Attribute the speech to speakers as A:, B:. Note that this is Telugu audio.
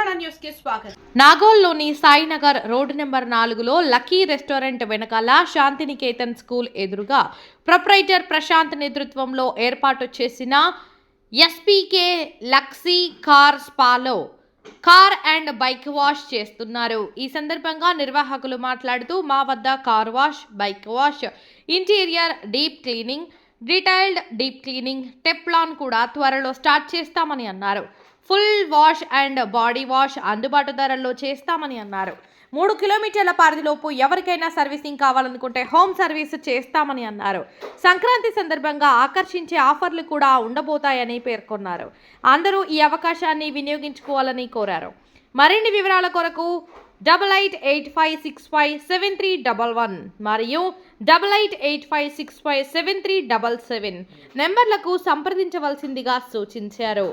A: విజయవాడ న్యూస్ కి స్వాగతం.
B: నాగోల్లోని సాయినగర్ రోడ్డు నెంబర్ 4లో లక్కీ రెస్టారెంట్ వెనకాల శాంతినికేతన్ స్కూల్ ఎదురుగా ప్రొప్రైటర్ ప్రశాంత్ నేతృత్వంలో ఏర్పాటు చేసిన ఎస్పీకే లక్సీ కార్ స్పాలో కార్ అండ్ బైక్ వాష్ చేస్తున్నారు. ఈ సందర్భంగా నిర్వాహకులు మాట్లాడుతూ మా వద్ద car wash, bike wash, interior deep cleaning, detailed deep cleaning, teflon కూడా త్వరలో స్టార్ట్ చేస్తామని అన్నారు. Full wash and body wash అందుబాటు ధరల్లో చేస్తామని అన్నారు. 3 కిలోమీటర్ల పరిధిలోపు ఎవరికైనా సర్వీసింగ్ కావాలనుకుంటే హోమ్ సర్వీస్ చేస్తామని అన్నారు. సంక్రాంతి సందర్భంగా ఆకర్షించే ఆఫర్లు కూడా ఉండబోతాయని పేర్కొన్నారు. అందరూ ఈ అవకాశాన్ని వినియోగించుకోవాలని కోరారు. మరిన్ని వివరాల కొరకు 8885657311 మరియు 8885657377 నెంబర్లకు సంప్రదించవలసిందిగా సూచించారు.